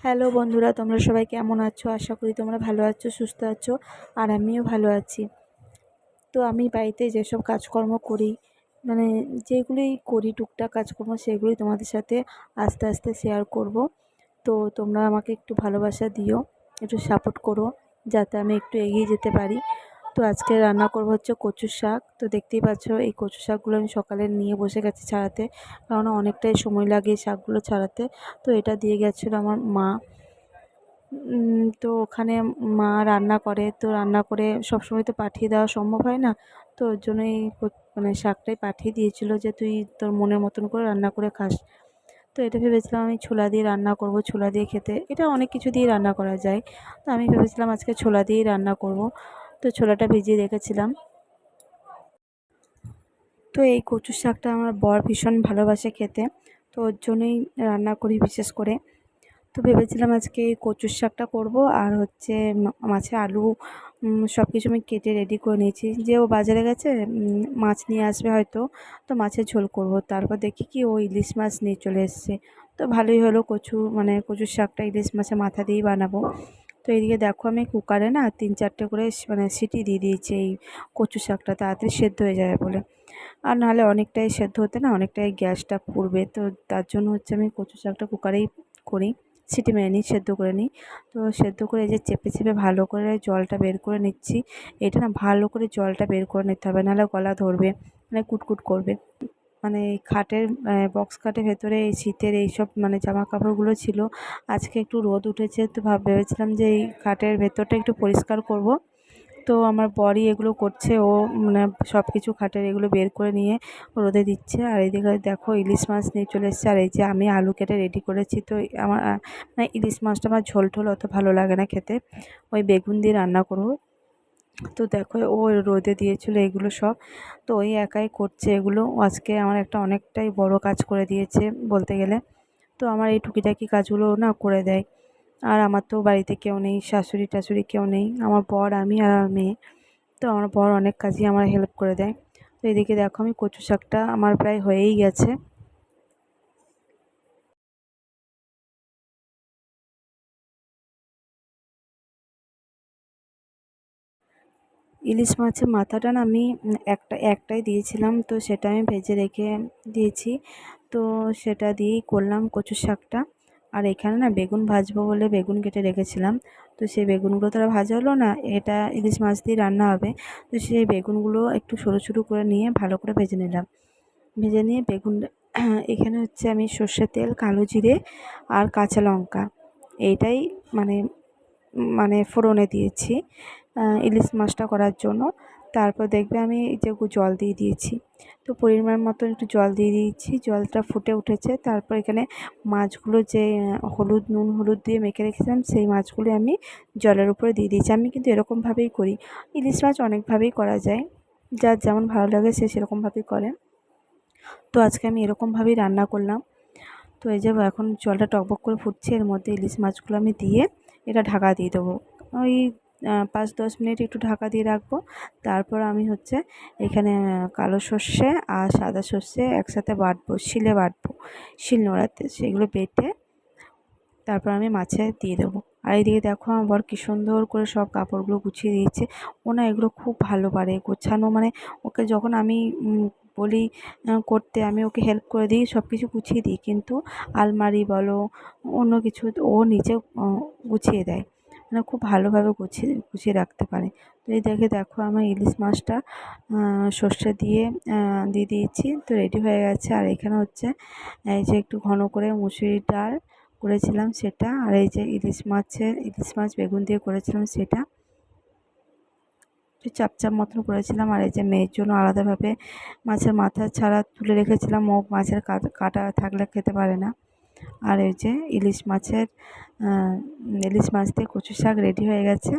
Hello বন্ধুরা, তোমরা সবাই কেমন আছো? আশা করি তোমরা ভালো আছো, সুস্থ আছো। আর আমিও ভালো আছি। তো আমি বাড়িতে যেসব কাজকর্ম করি, মানে যেগুলি করি টুকটাক কাজকর্ম, সেগুলি তোমাদের সাথে আস্তে আস্তে শেয়ার করব। তো তোমরা আমাকে একটু ভালোবাসা দিও, একটু সাপোর্ট করো, যাতে আমি একটু এগিয়ে যেতে পারি। তো আজকে রান্না করব হচ্ছে কচুর শাক। তো দেখতেই পাচ্ছ এই কচু শাকগুলো আমি সকালে নিয়ে বসে গেছি ছাড়াতে, কারণ অনেকটাই সময় লাগে এই শাকগুলো ছাড়াতে। তো এটা দিয়ে গেছিলো আমার মা। তো ওখানে মা রান্না করে, তো রান্না করে সবসময় তো পাঠিয়ে দেওয়া সম্ভব হয় না। তো ওর জন্যই মানে শাকটাই পাঠিয়ে দিয়েছিল যে তুই তোর মনের মতন করে রান্না করে খাস। তো এটা ভেবেছিলাম আমি ছোলা দিয়ে রান্না করব, ছোলা দিয়ে খেতে, এটা অনেক কিছু দিয়ে রান্না করা যায়। তো আমি ভেবেছিলাম আজকে ছোলা দিয়েই রান্না করব। তো ছোলাটা ভিজিয়ে রেখেছিলাম। তো এই কচু শাকটা আমার বর ভীষণ ভালোবাসে খেতে, তো ওর জন্যই রান্না করি বিশেষ করে। তো ভেবেছিলাম আজকে কচুর শাকটা করব, আর হচ্ছে মাছে আলু সব কিছু আমি কেটে রেডি করে নিয়েছি। যে ও বাজারে গেছে, মাছ নিয়ে আসবে হয়তো, তো মাছের ঝোল করব। তারপর দেখি কি ও ইলিশ মাছ নিয়ে চলে এসছে। তো ভালোই হলো, কচুর শাকটা ইলিশ মাছের মাথা দিয়েই বানাবো। তো এইদিকে দেখো আমি কুকারে না 3-4টে করে সিটি দিয়ে দিয়েছি এই কচু শাকটা, তাড়াতাড়ি সেদ্ধ হয়ে যাবে বলে। আর নাহলে অনেকটাই সেদ্ধ হতে না অনেকটাই গ্যাসটা পুড়বে। তো তার জন্য হচ্ছে আমি কচু শাকটা কুকারেই করি, সিটি মেরে নিই, সেদ্ধ করে নিই। তো সেদ্ধ করে এই যে চেপে চেপে ভালো করে জলটা বের করে নিচ্ছি। এটা না ভালো করে জলটা বের করে নিতে হবে, নাহলে গলা ধরবে, মানে কুটকুট করবে। মানে এই খাটের বক্স খাটের ভেতরে এই শীতের এইসব মানে জামা কাপড়গুলো ছিল। আজকে একটু রোদ উঠেছে, তো ভেবেছিলাম যে এই খাটের ভেতরটা একটু পরিষ্কার করব। তো আমার বরই এগুলো করছে, ও মানে সব কিছু খাটের এগুলো বের করে নিয়ে রোদে দিচ্ছে। আর এইদিকে দেখো ইলিশ মাছ নিয়ে চলে এসেছে, আর এই যে আমি আলু কেটে রেডি করেছি। তো আমার মানে ইলিশ মাছটা আমার ঝোল টোল অত ভালো লাগে না খেতে, ওই বেগুন দিয়ে রান্না করবো। তো দেখো ও রোদে দিয়েছিল এগুলো সব, তো ওই একাই করছে এগুলো। ও আজকে আমার একটা অনেকটাই বড় কাজ করে দিয়েছে বলতে গেলে। তো আমার এই টুকিটাকি কাজগুলো না করে দেয়। আর আমার তো বাড়িতে কেউ নেই, শাশুড়ি টাশুড়ি কেউ নেই, আমার বর, আমি আর আমার মেয়ে। তো আমার বর অনেক কাজই আমার হেল্প করে দেয়। তো এদিকে দেখো আমি কচু শাকটা আমার প্রায় হয়েই গেছে। ইলিশ মাছের মাথাটা না আমি একটাই দিয়েছিলাম, তো সেটা আমি ভেজে রেখে দিয়েছি। তো সেটা দিয়েই করলাম কচু শাকটা। আর এখানে না বেগুন ভাজবো বলে বেগুন কেটে রেখেছিলাম। তো সেই বেগুনগুলো তো আর ভাজা হলো না, এটা ইলিশ মাছ দিয়ে রান্না হবে। তো সেই বেগুনগুলো একটু সরু সরু করে নিয়ে ভালো করে ভেজে নিলাম। ভেজে নিয়ে বেগুন এখানে হচ্ছে আমি সর্ষের তেল, কালো জিরে আর কাঁচা লঙ্কা এইটাই মানে মানে ফোড়নে দিয়েছি ইলিশ মাছটা করার জন্য। তারপর দেখবে আমি এই যে জল দিয়ে দিয়েছি। তো পরিমাণ মতন একটু জল দিয়ে দিয়েছি, জলটা ফুটে উঠেছে। তারপর এখানে মাছগুলো যে নুন হলুদ দিয়ে মেখে রেখেছিলাম, সেই মাছগুলি আমি জলের উপরে দিয়ে দিয়েছি। আমি কিন্তু এরকমভাবেই করি, ইলিশ মাছ অনেকভাবেই করা যায়, যার যেমন ভালো লাগে সে সেরকমভাবেই করে। তো আজকে আমি এরকমভাবেই রান্না করলাম। তো এই যে এখন জলটা টকবক করে ফুটছে, এর মধ্যে ইলিশ মাছগুলো আমি দিয়ে এটা ঢাকা দিয়ে দেবো। ওই 5-10 মিনিট একটু ঢাকা দিয়ে রাখবো। তারপর আমি হচ্ছে এখানে কালো সর্ষে আর সাদা সর্ষে একসাথে বাটবো, শিলে বাটবো, শিলনোড়াতে সেগুলো বেটে তারপর আমি মাছে দিয়ে দেবো। আর এইদিকে দেখো আমার বর কী সুন্দর করে সব কাপড়গুলো গুছিয়ে দিয়েছে। ও না এগুলো খুব ভালো পারে গোছানো, মানে ওকে যখন আমি বলি করতে, আমি ওকে হেল্প করে দিই, সব কিছু গুছিয়ে দিই, কিন্তু আলমারি বলো অন্য কিছু ও নিজে গুছিয়ে দেয়, মানে খুব ভালোভাবে গুছিয়ে গুছিয়ে রাখতে পারে। তো এই দেখো আমার ইলিশ মাছটা সর্ষে দিয়ে দিয়ে দিয়েছি, তো রেডি হয়ে গেছে। আর এখানে হচ্ছে এই যে একটু ঘন করে মুসুরির ডাল করেছিলাম সেটা, আর এই যে ইলিশ মাছ বেগুন দিয়ে করেছিলাম সেটা, একটু চাপ মতন করেছিলাম। আর এই যে মেয়ের জন্য আলাদাভাবে মাছের মাথা ছাড়া তুলে রেখেছিলাম, ও মাছের কাঁটা থাকলে খেতে পারে না। আর এই যে ইলিশ মাছ দিয়ে কচু শাক রেডি হয়ে গেছে।